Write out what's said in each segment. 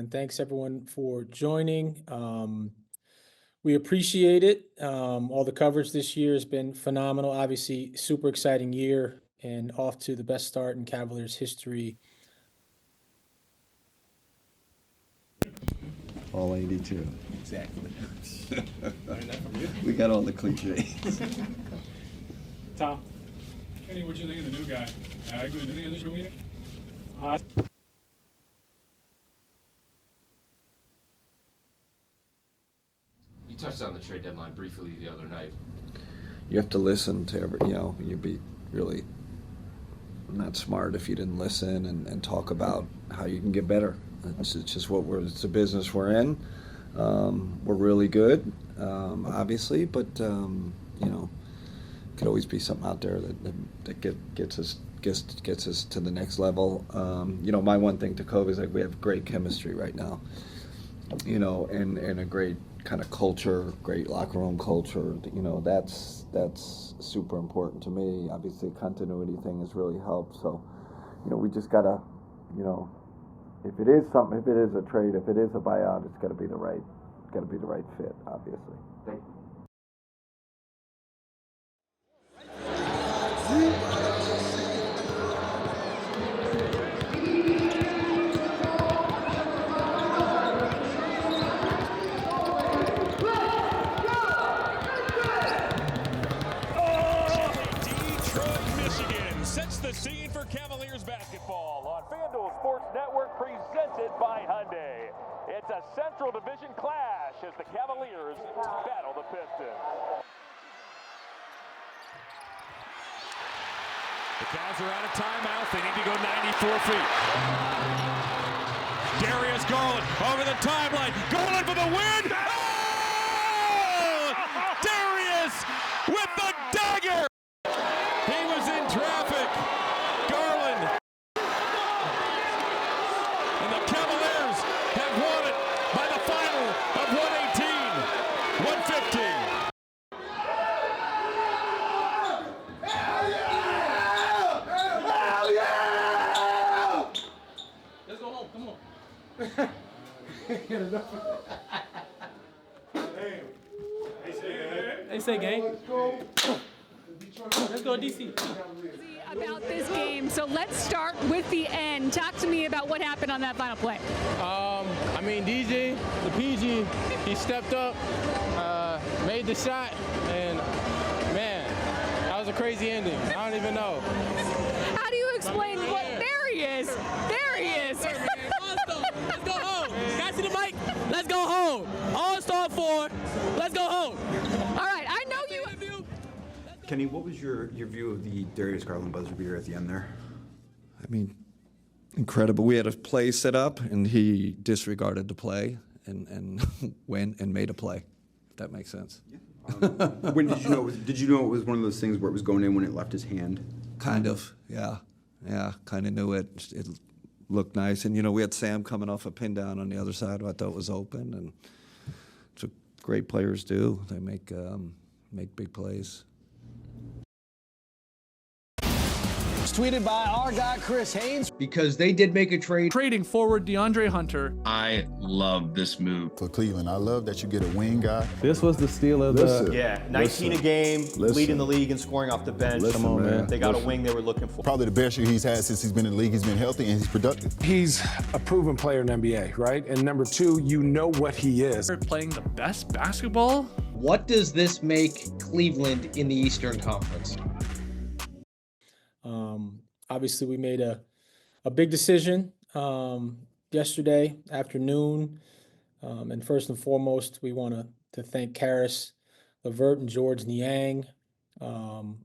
And thanks everyone for joining. We appreciate it. All the coverage this year has been phenomenal. Obviously, super exciting year and off to the best start in Cavaliers history. All 82. Exactly. We got all the cliches. Tom. Kenny, what you think of the new guy? Good. Anything in this room meeting? You touched on the trade deadline briefly the other night. You have to listen to you'd be really not smart if you didn't listen and talk about how you can get better. It's just it's a business we're in. We're really good, obviously, but could always be something out there that gets us to the next level. My one thing to Kobe is we have great chemistry right now, and a great kind of culture, great locker room culture. That's super important to me. Obviously, continuity thing has really helped. So, we just gotta, if it is a trade, if it is a buyout, it's got to be the right fit, obviously. Thank you. Sets the scene for Cavaliers basketball on FanDuel Sports Network, presented by Hyundai. It's a Central Division clash as the Cavaliers battle the Pistons. The Cavs are out of timeouts. They need to go 94 feet. Darius Garland over the timeline. Garland for the win. Oh! Darius with the dagger. He was in traffic. Garland. And the Cavaliers have won it by the final of 118-115. Hell yeah! Let's go home. Come on. They say game. Let's go, DC. About this game, so let's start with the end. Talk to me about what happened on that final play. DJ, the PG, he stepped up, made the shot, and man, that was a crazy ending. I don't even know. How do you explain what? There he is. There he is. Let's go home. Guys, see the mic? Let's go home. All-Star 4. Let's go home. All right, I know you. Kenny, what was your view of the Darius Garland buzzer beater at the end there? Incredible. We had a play set up, and he disregarded the play and went and made a play, if that makes sense. Yeah. When did you know? Did you know it was one of those things where it was going in when it left his hand? Kind of, yeah. Kind of knew it. It looked nice, and we had Sam coming off a pin down on the other side, who I thought was open, and it's what great players do. They make big plays. Tweeted by our guy Chris Haynes. Because they did make a trade. Trading forward DeAndre Hunter. I love this move. For Cleveland, I love that you get a wing guy. This was the steal of the... Yeah, 19 a game, leading the league and scoring off the bench. Come on, man. They got a wing they were looking for. Probably the best year he's had since he's been in the league. He's been healthy and he's productive. He's a proven player in the NBA, right? And number two, you know what he is. They're playing the best basketball. What does this make Cleveland in the Eastern Conference? Obviously, we made a big decision yesterday afternoon. And first and foremost, we want to thank Karis, Levert, and George Niang.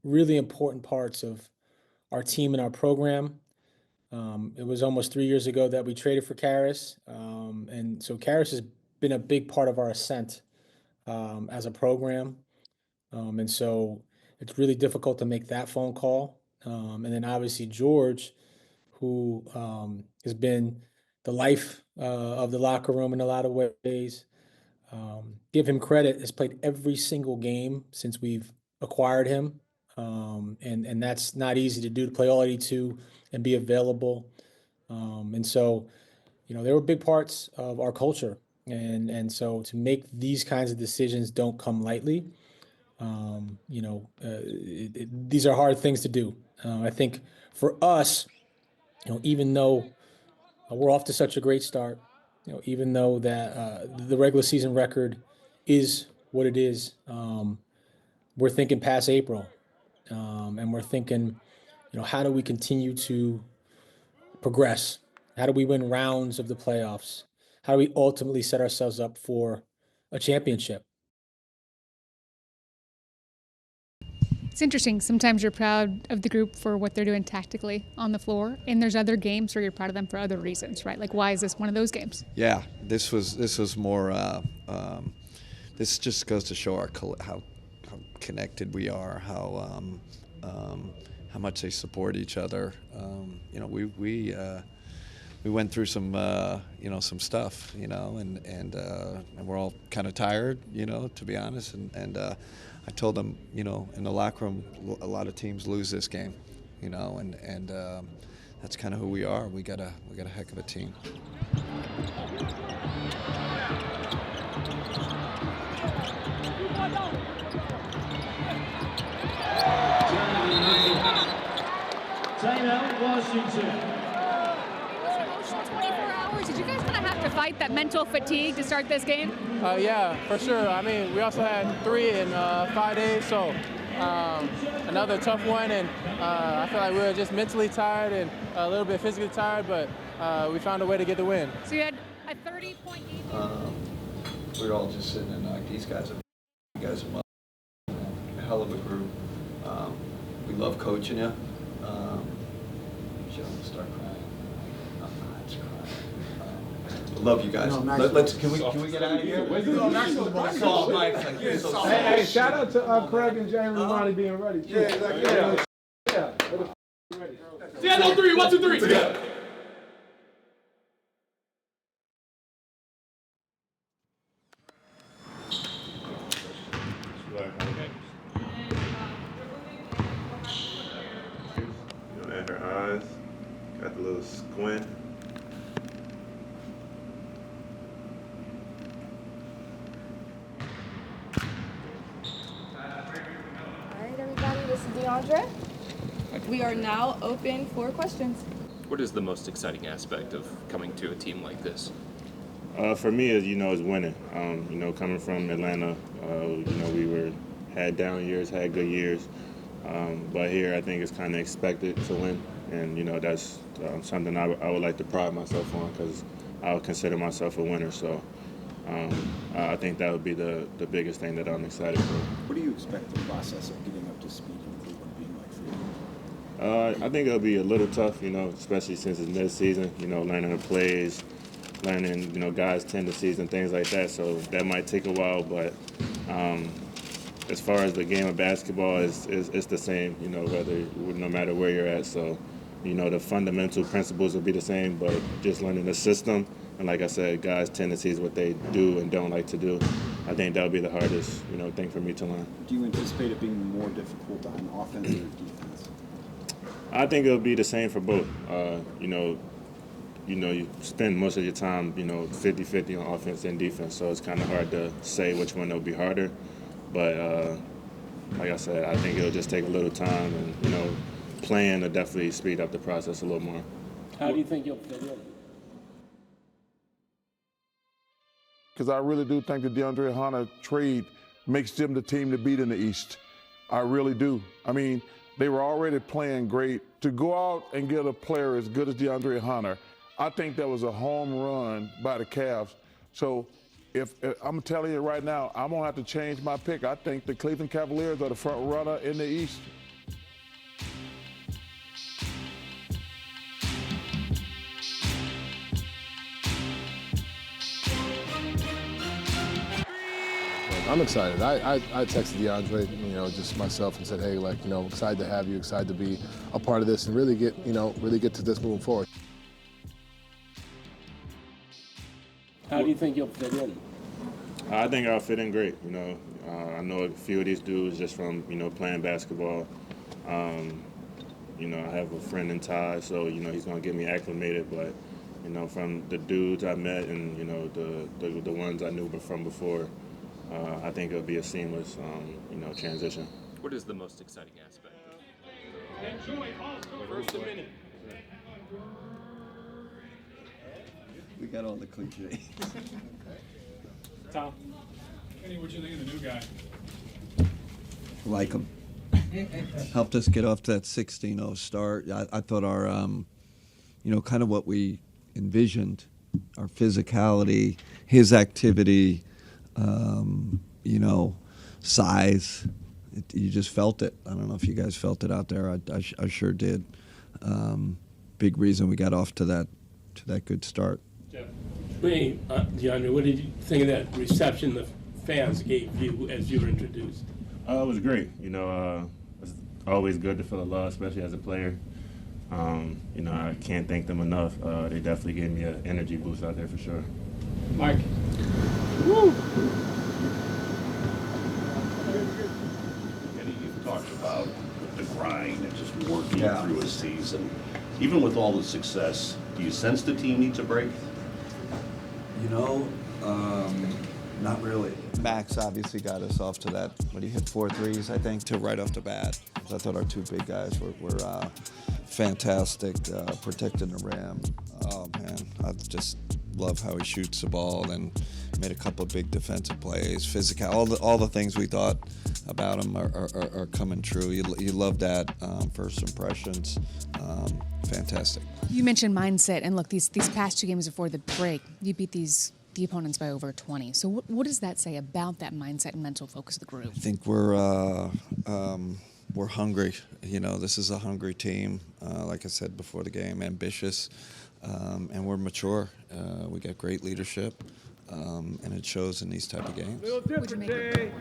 Really important parts of our team and our program. It was almost 3 years ago that we traded for Karis. And so Karis has been a big part of our ascent as a program. And so it's really difficult to make that phone call. And then obviously George, who has been the life of the locker room in a lot of ways. Give him credit, has played every single game since we've acquired him. And that's not easy to do, to play all 82 and be available. And so they were big parts of our culture. And so to make these kinds of decisions don't come lightly. These are hard things to do. I think for us, even though we're off to such a great start, even though that the regular season record is what it is, we're thinking past April, and we're thinking, how do we continue to progress? How do we win rounds of the playoffs? How do we ultimately set ourselves up for a championship? It's interesting. Sometimes you're proud of the group for what they're doing tactically on the floor, and there's other games where you're proud of them for other reasons, right? Like, why is this one of those games? Yeah, this was more. This just goes to show how connected we are, how much they support each other. We went through some some stuff, and we're all kind of tired, to be honest. And I told them, in the locker room, a lot of teams lose this game, and that's kind of who we are. We got a heck of a team. Timeout, Washington. 24 hours. Did you guys kind of have to fight that mental fatigue to start this game? Yeah, for sure. I mean, we also had 3 in 5 days, so another tough one. And I feel like we were just mentally tired and a little bit physically tired, but we found a way to get the win. So you had a 30-point game. We were all just sitting and like, these guys are a hell of a group. We love coaching you. She'll start crying. It's crying. Love you guys. Can we get out of here? Hey, shout out to Craig and James Ronnie being ready. Yeah, exactly. Yeah. Yeah, no 3. 1, 2, 3. Together. At her eyes, got the little squint. Alright, everybody, this is DeAndre. We are now open for questions. What is the most exciting aspect of coming to a team like this? For me, is winning. Coming from Atlanta, we had down years, had good years, but here I think it's kind of expected to win, and that's something I would like to pride myself on because I would consider myself a winner. So I think that would be the biggest thing that I'm excited for. What do you expect the process of getting up to speed in Cleveland being like for you? I think it'll be a little tough, especially since it's mid-season. Learning the plays, learning, guys' tendencies and things like that. So that might take a while, but as far as the game of basketball, it's the same, no matter where you're at. So, the fundamental principles will be the same, but just learning the system and, like I said, guys' tendencies, what they do and don't like to do. I think that would be the hardest, thing for me to learn. Do you anticipate it being more difficult on offense or defense? I think it'll be the same for both. You spend most of your time, 50-50 on offense and defense, so it's kind of hard to say which one will be harder. But like I said, I think it'll just take a little time, and playing to definitely speed up the process a little more. How do you think you'll fit in? Because I really do think the DeAndre Hunter trade makes them the team to beat in the East. I really do. I mean, they were already playing great. To go out and get a player as good as DeAndre Hunter, I think that was a home run by the Cavs. So if I'm telling you right now, I'm going to have to change my pick. I think the Cleveland Cavaliers are the front runner in the East. I'm excited. I texted DeAndre, just myself and said, hey, excited to have you, excited to be a part of this and really get to this moving forward. How do you think you'll fit in? I think I'll fit in great. I know a few of these dudes just from, playing basketball. I have a friend in Ty, so, he's going to get me acclimated, but You know, from the dudes I met and, you know, the ones I knew from before, I think it'll be a seamless, you know, transition. What is the most exciting aspect? First a minute. We got all the cliches. Tom, Kenny, what you think of the new guy? Like him. Helped us get off that 16-0 start. I thought our, you know, kind of what we envisioned, our physicality, his activity, you know, size. You just felt it. I don't know if you guys felt it out there. I sure did. Big reason we got off to that good start. Jeff. DeAndre, what did you think of that reception the fans gave you as you were introduced? It was great. You know, it's always good to feel the love, especially as a player. You know, I can't thank them enough. They definitely gave me an energy boost out there for sure. Mike. Woo! You've talked about the grind and just working through a season. Even with all the success, do you sense the team needs a break? You know, not really. Max obviously got us off to that, he hit 4 threes, I think, to right off the bat. I thought our 2 big guys were fantastic, protecting the rim. Oh, man, I just love how he shoots the ball and made a couple of big defensive plays, physical, all the things we thought about him are coming true. You love that, first impressions. Fantastic. You mentioned mindset, and look, these past 2 games before the break, you beat the opponents by over 20. So what does that say about that mindset and mental focus of the group? I think we're hungry. You know, this is a hungry team. Like I said before the game, ambitious, and we're mature. We got great leadership, and it shows in these type of games. Would you make it?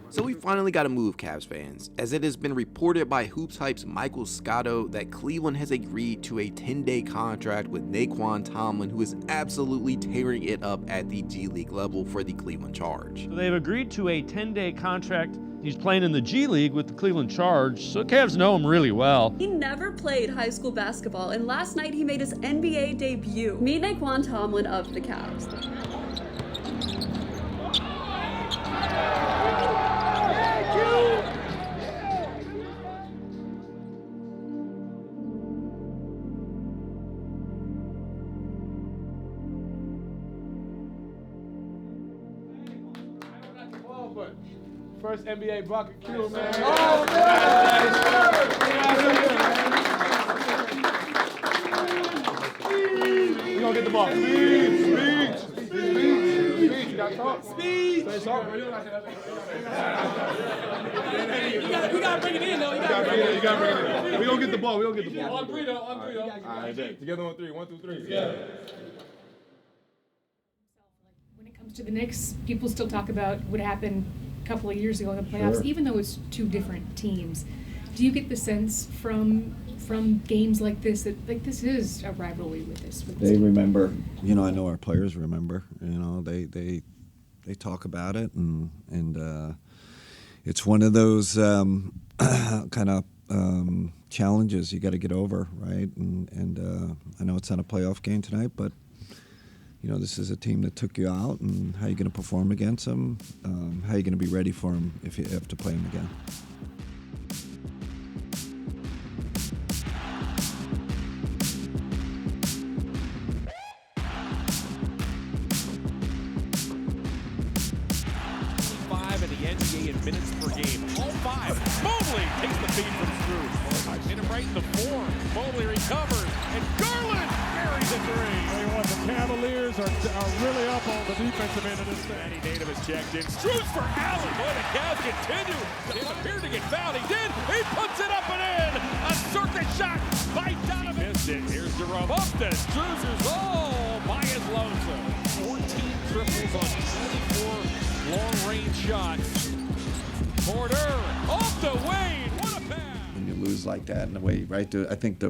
So we finally got to move, Cavs fans, as it has been reported by Hoops Hype's Michael Scotto that Cleveland has agreed to a 10-day contract with Naquan Tomlin, who is absolutely tearing it up at the G League level for the Cleveland Charge. So they've agreed to a 10-day contract. He's playing in the G League with the Cleveland Charge, so Cavs know him really well. He never played high school basketball, and last night he made his NBA debut. Meet Naquan Tomlin of the Cavs. First NBA bucket, Q, man. Oh, We're gonna get the ball. Speed. You gotta talk. Speed. Say something. You gotta bring it in, though. You gotta bring it in. We're gonna get the ball. On three, though. All right, together on 3. 1, 2, 3. Yeah. When it comes to the Knicks, people still talk about what happened a couple of years ago in the playoffs, even though it's 2 different teams. Do you get the sense from games like this that this is a rivalry with this? They remember. You know, I know our players remember. You know, they talk about it, and it's one of those kind of challenges you got to get over, right? And I know it's not a playoff game tonight, but you know, this is a team that took you out, and how you going to perform against them, how you going to be ready for them if you have to play them again. In the NBA in minutes per game. All 5. Mobley takes the feed from Struz. Hit him right in the form. Mobley recovers, and Garland carries a 3. Tell you what, the Cavaliers are really up on the defensive end of this thing. Manny Native has checked in. Struz for Allen. Boy, the Cavs continue. He appeared to get fouled. He did. He puts it up and in. A circuit shot by Donovan. He missed it. Here's Jerome up to Struz, who's all by his lonesome. 14 triples on 24 long-range shots. Porter off the Wade. What a pass! When you lose like that in a way, right? I think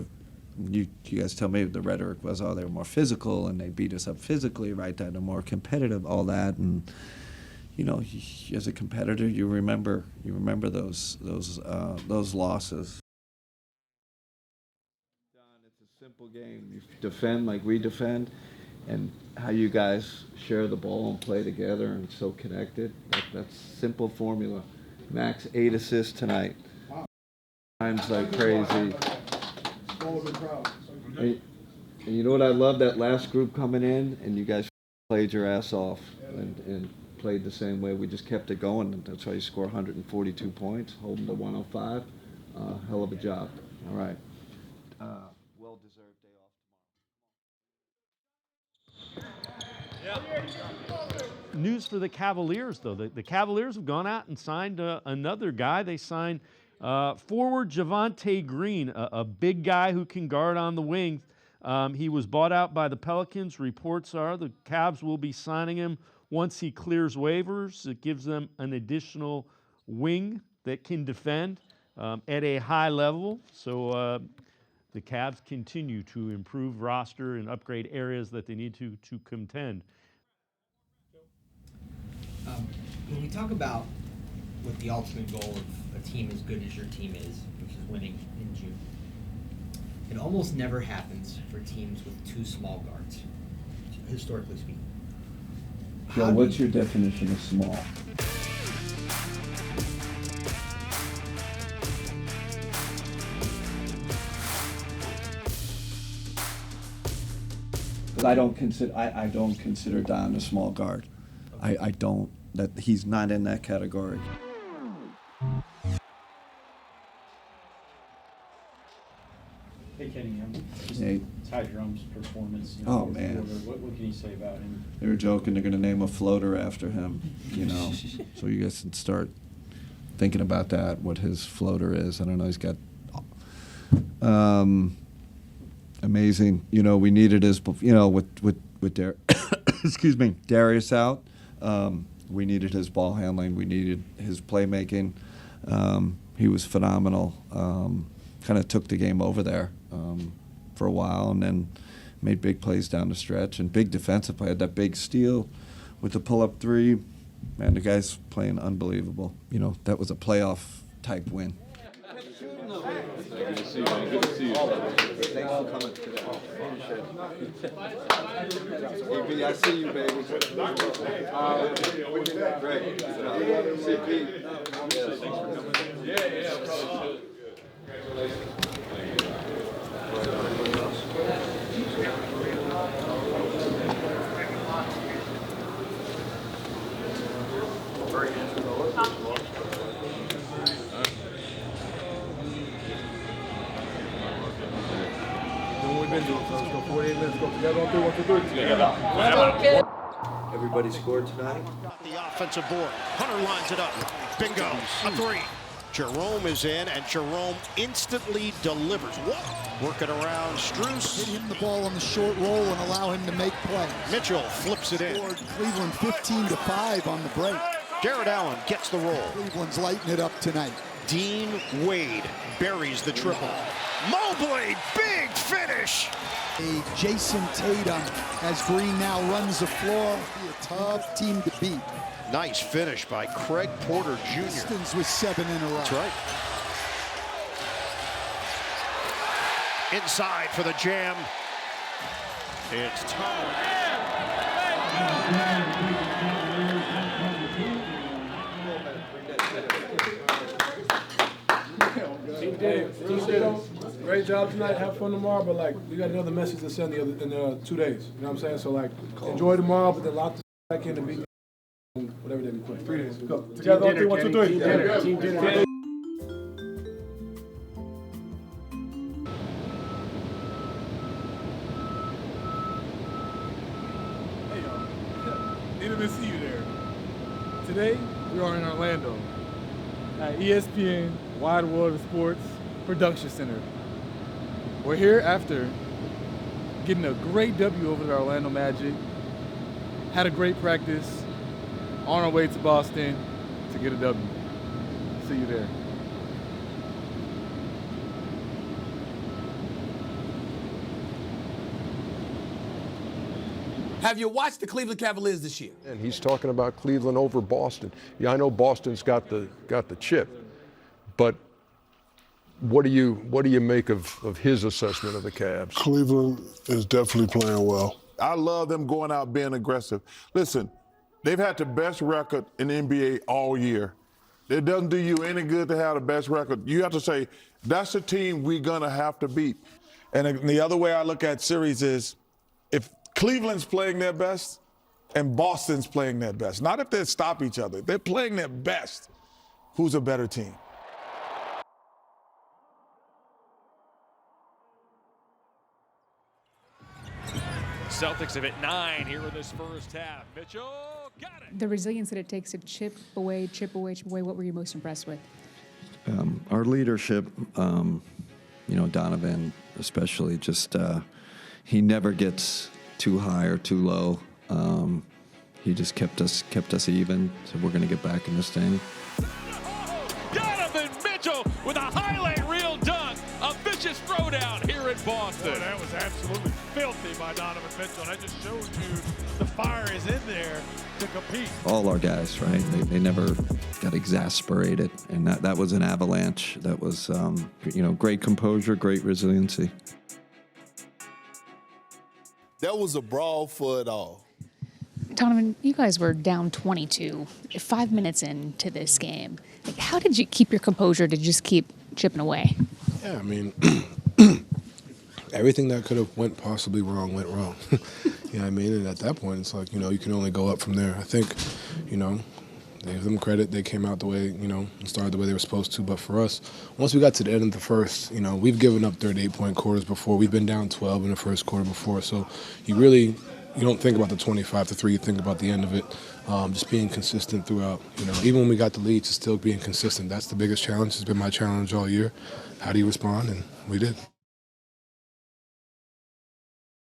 you guys tell me the rhetoric was, oh, they were more physical and they beat us up physically, right? They're more competitive, all that, and you know, as a competitor, you remember those losses. a simple game. You defend like we defend, and how you guys share the ball and play together and so connected. That's simple formula. Max 8 assists tonight. Times like crazy. And you know what I love? That last group coming in, and you guys played your ass off and played the same way. We just kept it going, and that's why you score 142 points, holding to 105. Hell of a job. All right. Well-deserved day off. News for the Cavaliers, though. The Cavaliers have gone out and signed another guy. They signed forward Javonte Green, a big guy who can guard on the wing. He was bought out by the Pelicans. Reports are the Cavs will be signing him once he clears waivers. It gives them an additional wing that can defend at a high level. So the Cavs continue to improve roster and upgrade areas that they need to contend. When we talk about what the ultimate goal of a team as good as your team is, which is winning in June, it almost never happens for teams with two small guards, historically speaking. Joe, what's your definition of small? I don't consider Don a small guard. I don't. That he's not in that category. Hey Kenny, just Hey. Ty Jerome's performance. Oh, man. What can you say about him? They were joking they're going to name a floater after him, you know. So you guys can start thinking about that, what his floater is. I don't know. He's got amazing. You know, we needed his. You know, with excuse me, Darius out. We needed his ball handling. We needed his playmaking. He was phenomenal. Kind of took the game over there for a while, and then made big plays down the stretch and big defensive play. Had that big steal with the pull-up three. Man, the guy's playing unbelievable. You know, that was a playoff type win. Good to see you, man. Good to see you. Thanks for coming today. AB, I see you, baby. Great. CP. Thanks for coming. Yeah. We've been doing, so let's go 48 minutes, go together on 3, 1, 2, 3. Everybody scored tonight? The offensive board. Hunter lines it up. Bingo. A 3. Jerome is in, and Jerome instantly delivers. Work it around. Strus. Hit him the ball on the short roll and allow him to make plays. Mitchell flips it in. Cleveland 15-5 on the break. Jared Allen gets the roll. Cleveland's lighting it up tonight. Dean Wade buries the triple. Mobley, big finish. Jason Tatum as Green now runs the floor. Be a tough team to beat. Nice finish by Craig Porter Jr. Pistons with 7 in a row. That's right. Inside for the jam. It's time. Great job tonight. Have fun tomorrow, but like we got another message to send in 2 days. You know what I'm saying? So like enjoy tomorrow, but then lock the back in and beat whatever day we play. 3 days. Go together on 3, 1, 2, 3. Team dinner. Hey y'all, didn't even see you there. Today we are in Orlando at ESPN Wide World of Sports Production Center. We're here after getting a great W over the Orlando Magic. Had a great practice. On our way to Boston to get a W. See you there. Have you watched the Cleveland Cavaliers this year? And he's talking about Cleveland over Boston. Yeah, I know Boston's got the chip, but What do you make of his assessment of the Cavs? Cleveland is definitely playing well. I love them going out being aggressive. Listen, they've had the best record in the NBA all year. It doesn't do you any good to have the best record. You have to say, that's the team we're going to have to beat. And the other way I look at series is if Cleveland's playing their best and Boston's playing their best, not if they stop each other, if they're playing their best, who's a better team? Celtics have hit 9 here in this first half. Mitchell got it. The resilience that it takes to chip away, what were you most impressed with? Our leadership, Donovan especially, just he never gets too high or too low. He just kept us even, so we're going to get back in this thing. Donovan Mitchell with a highlight reel dunk. A vicious throwdown here in Boston. Boy, that was absolutely filthy by Donovan Mitchell. That just shows you the fire is in there to compete. All our guys, right? They never got exasperated, and that was an avalanche. That was, great composure, great resiliency. That was a brawl for it all. Donovan, you guys were down 22, 5 minutes into this game. How did you keep your composure to just keep chipping away? Yeah, I mean, everything that could have went possibly wrong went wrong. You know what I mean? And at that point, it's like, you can only go up from there. I think, give them credit. They came out the way, and started the way they were supposed to. But for us, once we got to the end of the first, we've given up 38-point quarters before. We've been down 12 in the first quarter before. So you don't think about the 25-3. You think about the end of it. Just being consistent throughout. Even when we got the lead, to still being consistent. That's the biggest challenge. It's been my challenge all year. How do you respond? And we did.